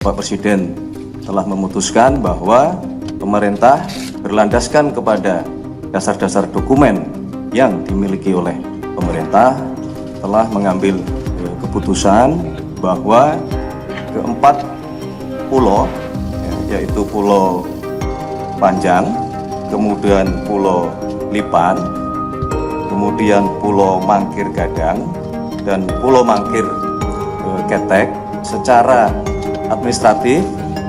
Pak Presiden telah memutuskan bahwa pemerintah berlandaskan kepada dasar-dasar dokumen yang dimiliki oleh pemerintah telah mengambil keputusan bahwa keempat pulau, yaitu Pulau Panjang, kemudian Pulau Lipan, kemudian Pulau Mangkir Gadang, dan Pulau Mangkir Ketek secara administratif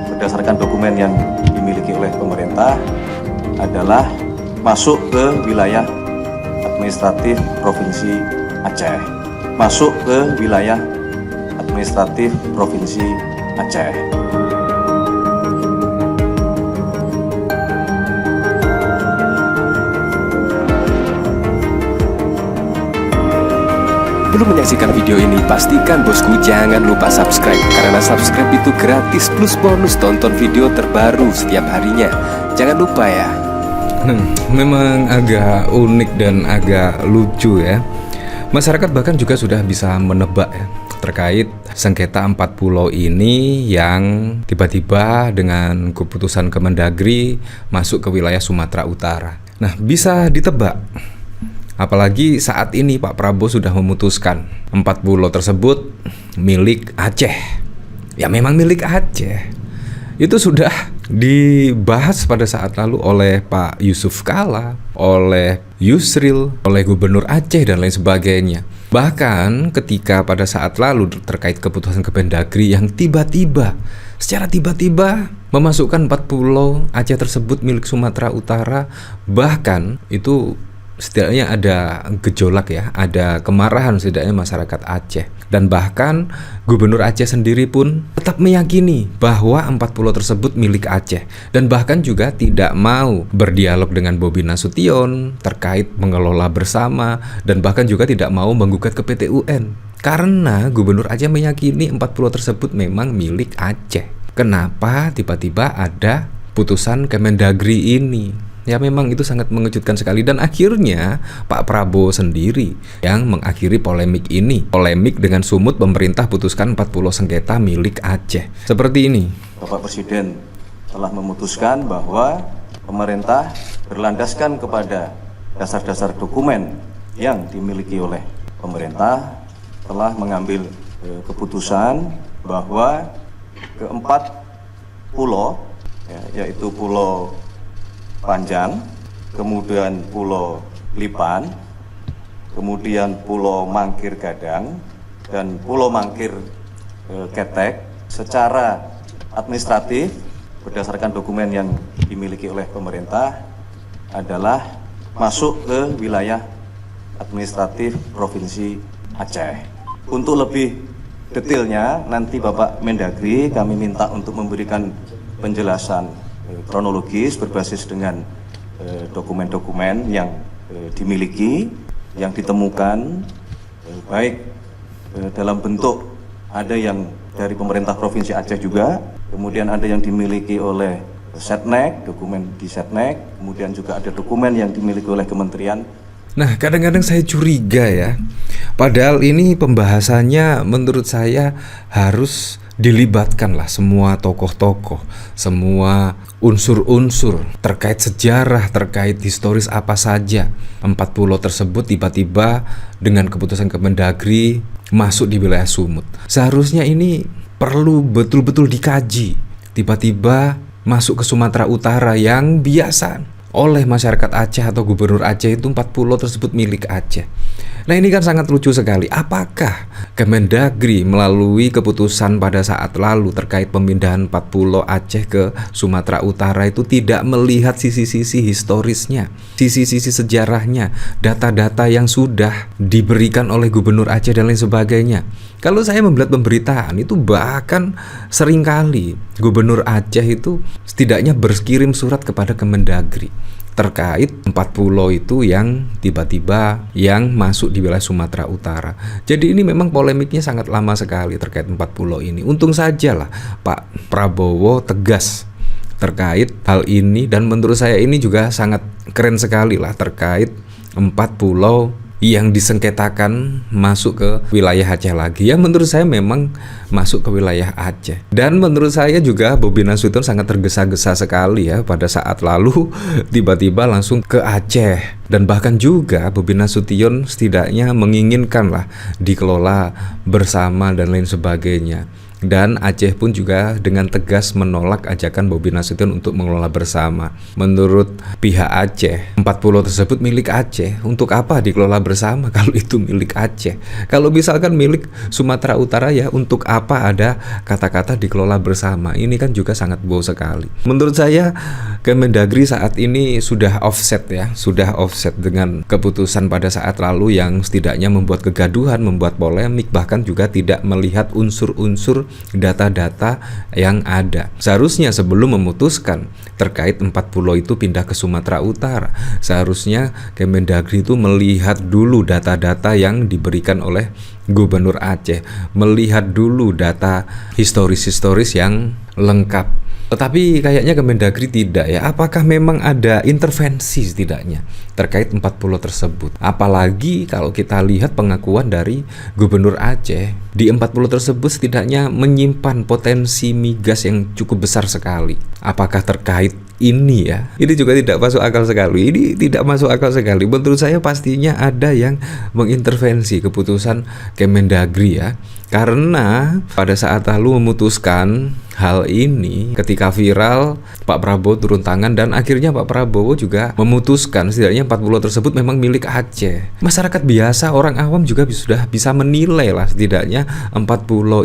berdasarkan dokumen yang dimiliki oleh pemerintah adalah masuk ke wilayah administratif Provinsi Aceh. Masuk ke wilayah administratif Provinsi Aceh. Sebelum menyaksikan video ini, pastikan bosku jangan lupa subscribe, karena subscribe itu gratis plus bonus tonton video terbaru setiap harinya. Jangan lupa ya. Memang agak unik dan agak lucu ya. Masyarakat bahkan juga sudah bisa menebak ya, terkait sengketa 4 pulau ini yang tiba-tiba dengan keputusan Kemendagri masuk ke wilayah Sumatera Utara. Nah, bisa ditebak. Apalagi saat ini Pak Prabowo sudah memutuskan 4 pulau tersebut milik Aceh. Ya memang milik Aceh. Itu sudah dibahas pada saat lalu oleh Pak Yusuf Kalla, oleh Yusril, oleh Gubernur Aceh dan lain sebagainya. Bahkan ketika pada saat lalu terkait keputusan Kemendagri yang secara tiba-tiba memasukkan 4 pulau Aceh tersebut milik Sumatera Utara, bahkan itu setidaknya ada gejolak ya, ada kemarahan setidaknya masyarakat Aceh. Dan bahkan Gubernur Aceh sendiri pun tetap meyakini bahwa 4 pulau tersebut milik Aceh. Dan bahkan juga tidak mau berdialog dengan Bobi Nasution terkait mengelola bersama. Dan bahkan juga tidak mau menggugat ke PT UN. Karena Gubernur Aceh meyakini 4 pulau tersebut memang milik Aceh. Kenapa tiba-tiba ada putusan Kemendagri ini? Ya memang itu sangat mengejutkan sekali, dan akhirnya Pak Prabowo sendiri yang mengakhiri polemik ini. Polemik dengan sumut pemerintah putuskan 4 pulau sengketa milik Aceh. Seperti ini. Bapak Presiden telah memutuskan bahwa pemerintah berlandaskan kepada dasar-dasar dokumen yang dimiliki oleh pemerintah telah mengambil keputusan bahwa keempat pulau, yaitu Pulau Panjang, kemudian Pulau Lipan, kemudian Pulau Mangkir Gadang, dan Pulau Mangkir Ketek secara administratif berdasarkan dokumen yang dimiliki oleh pemerintah adalah masuk ke wilayah administratif Provinsi Aceh. Untuk lebih detailnya nanti Bapak Mendagri kami minta untuk memberikan penjelasan kronologis berbasis dengan dokumen-dokumen yang dimiliki, yang ditemukan, baik dalam bentuk ada yang dari pemerintah Provinsi Aceh juga, kemudian ada yang dimiliki oleh Setnek, dokumen di Setnek, kemudian juga ada dokumen yang dimiliki oleh Kementerian. Nah, kadang-kadang saya curiga ya. Padahal ini pembahasannya menurut saya harus dilibatkanlah semua tokoh-tokoh, semua unsur-unsur terkait sejarah, terkait historis apa saja. 4 pulau tersebut tiba-tiba dengan keputusan Kemendagri masuk di wilayah Sumut. Seharusnya ini perlu betul-betul dikaji. Tiba-tiba masuk ke Sumatera Utara yang biasa oleh masyarakat Aceh atau Gubernur Aceh itu 4 pulau tersebut milik Aceh. Nah ini kan sangat lucu sekali. Apakah Kemendagri melalui keputusan pada saat lalu terkait pemindahan 4 pulau Aceh ke Sumatera Utara itu tidak melihat sisi-sisi historisnya, sisi-sisi sejarahnya, data-data yang sudah diberikan oleh Gubernur Aceh dan lain sebagainya? Kalau saya membuat pemberitaan itu bahkan seringkali Gubernur Aceh itu setidaknya berkirim surat kepada Kemendagri terkait 4 pulau itu yang tiba-tiba yang masuk di wilayah Sumatera Utara. Jadi ini memang polemiknya sangat lama sekali terkait 4 pulau ini. Untung saja lah Pak Prabowo tegas terkait hal ini, dan menurut saya ini juga sangat keren sekali lah terkait 4 pulau yang disengketakan masuk ke wilayah Aceh lagi. Ya menurut saya memang masuk ke wilayah Aceh. Dan menurut saya juga Bobi Nasution sangat tergesa-gesa sekali ya pada saat lalu tiba-tiba langsung ke Aceh. Dan bahkan juga Bobi Nasution setidaknya menginginkan lah dikelola bersama dan lain sebagainya. Dan Aceh pun juga dengan tegas menolak ajakan Bobi Nasution untuk mengelola bersama. Menurut pihak Aceh, 40 tersebut milik Aceh. Untuk apa dikelola bersama kalau itu milik Aceh? Kalau misalkan milik Sumatera Utara, ya untuk apa ada kata-kata dikelola bersama? Ini kan juga sangat bohong sekali. Menurut saya Kemendagri saat ini sudah offset ya, sudah offset dengan keputusan pada saat lalu yang setidaknya membuat kegaduhan, membuat polemik, bahkan juga tidak melihat unsur-unsur data-data yang ada. Seharusnya sebelum memutuskan terkait 40 itu pindah ke Sumatera Utara, seharusnya Kemendagri itu melihat dulu data-data yang diberikan oleh Gubernur Aceh, melihat dulu data historis-historis yang lengkap. Tetapi kayaknya Kemendagri tidak ya. Apakah memang ada intervensi setidaknya terkait 40 tersebut? Apalagi kalau kita lihat pengakuan dari Gubernur Aceh, di 40 tersebut setidaknya menyimpan potensi migas yang cukup besar sekali. Apakah terkait ini ya? Ini juga tidak masuk akal sekali. Ini tidak masuk akal sekali. Menurut saya pastinya ada yang mengintervensi keputusan Kemendagri ya. Karena pada saat lalu memutuskan hal ini ketika viral, Pak Prabowo turun tangan dan akhirnya Pak Prabowo juga memutuskan setidaknya 40 tersebut memang milik Aceh. Masyarakat biasa, orang awam juga sudah bisa menilai lah setidaknya 40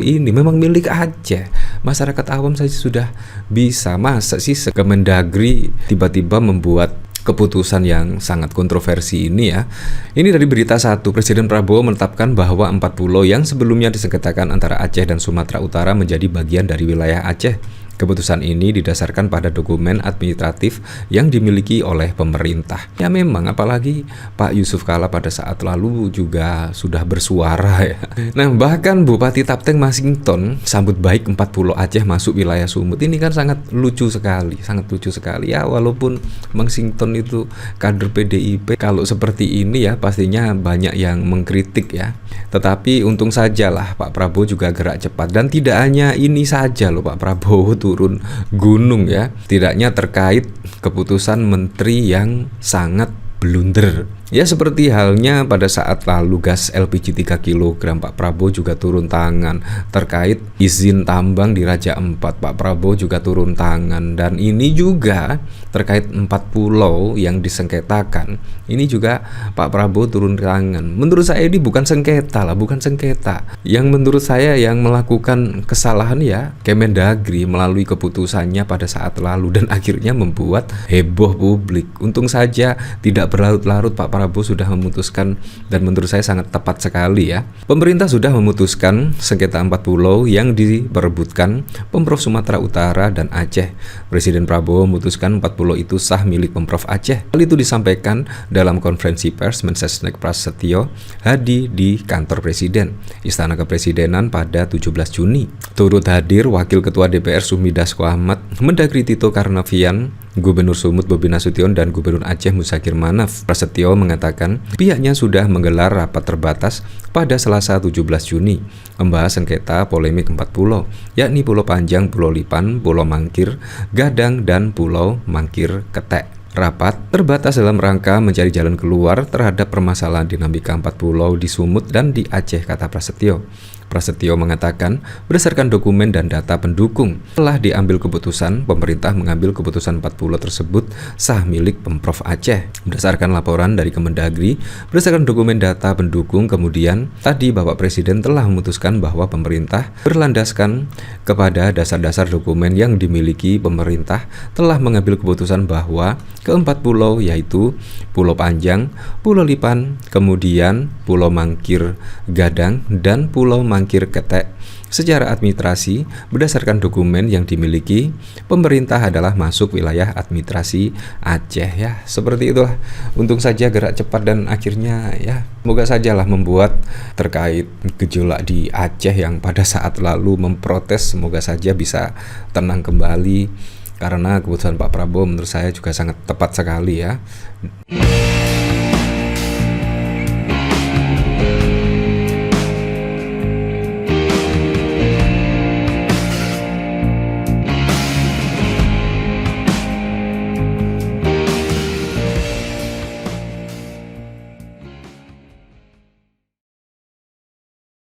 ini memang milik Aceh. Masyarakat awam saja sudah bisa. Masa sih Kemendagri tiba-tiba membuat keputusan yang sangat kontroversi ini ya. Ini dari berita 1, Presiden Prabowo menetapkan bahwa 40 yang sebelumnya disengketakan antara Aceh dan Sumatera Utara menjadi bagian dari wilayah Aceh. Keputusan ini didasarkan pada dokumen administratif yang dimiliki oleh pemerintah. Ya memang, apalagi Pak Yusuf Kala pada saat lalu juga sudah bersuara ya. Nah bahkan Bupati Tapteng Masington sambut baik 40 Aceh masuk wilayah Sumut. Ini kan sangat lucu sekali, sangat lucu sekali ya. Walaupun Masington itu kader PDIP, kalau seperti ini ya pastinya banyak yang mengkritik ya. Tetapi untung sajalah Pak Prabowo juga gerak cepat. Dan tidak hanya ini saja loh, Pak Prabowo turun gunung ya, tidaknya terkait keputusan menteri yang sangat blunder. Ya seperti halnya pada saat lalu gas LPG 3 kg, Pak Prabowo juga turun tangan. Terkait izin tambang di Raja Ampat, Pak Prabowo juga turun tangan. Dan ini juga terkait 4 pulau yang disengketakan, ini juga Pak Prabowo turun tangan. Menurut saya ini bukan sengketa lah, bukan sengketa. Yang menurut saya yang melakukan kesalahan ya Kemendagri melalui keputusannya pada saat lalu dan akhirnya membuat heboh publik. Untung saja tidak berlarut-larut, Pak Prabowo sudah memutuskan dan menurut saya sangat tepat sekali ya. Pemerintah sudah memutuskan sengketa 4 pulau yang diperebutkan Pemprov Sumatera Utara dan Aceh. Presiden Prabowo memutuskan 4 pulau itu sah milik Pemprov Aceh. Hal itu disampaikan dalam konferensi pers Mensesnek Prasetyo Hadi di kantor Presiden, Istana Kepresidenan pada 17 Juni. Turut hadir Wakil Ketua DPR Sumi Dasko Ahmad, Mendagri Tito Karnavian, Gubernur Sumut Bobi Nasution dan Gubernur Aceh Musakir Manaf. Prasetyo mengatakan pihaknya sudah menggelar rapat terbatas pada Selasa 17 Juni membahas sengketa polemik 4 pulau, yakni Pulau Panjang, Pulau Lipan, Pulau Mangkir, Gadang, dan Pulau Mangkir Ketek. Rapat terbatas dalam rangka mencari jalan keluar terhadap permasalahan dinamika 4 pulau di Sumut dan di Aceh, kata Prasetyo. Prasetyo mengatakan berdasarkan dokumen dan data pendukung telah diambil keputusan, pemerintah mengambil keputusan 4 pulau tersebut sah milik Pemprov Aceh. Berdasarkan laporan dari Kemendagri, berdasarkan dokumen data pendukung, kemudian tadi Bapak Presiden telah memutuskan bahwa pemerintah berlandaskan kepada dasar-dasar dokumen yang dimiliki pemerintah telah mengambil keputusan bahwa keempat pulau yaitu Pulau Panjang, Pulau Lipan, kemudian Pulau Mangkir Gadang, dan Pulau Mangkir Ketek secara administrasi berdasarkan dokumen yang dimiliki pemerintah adalah masuk wilayah administrasi Aceh ya. Seperti itulah. Untung saja gerak cepat dan akhirnya ya semoga sajalah membuat terkait gejolak di Aceh yang pada saat lalu memprotes, semoga saja bisa tenang kembali karena keputusan Pak Prabowo menurut saya juga sangat tepat sekali ya.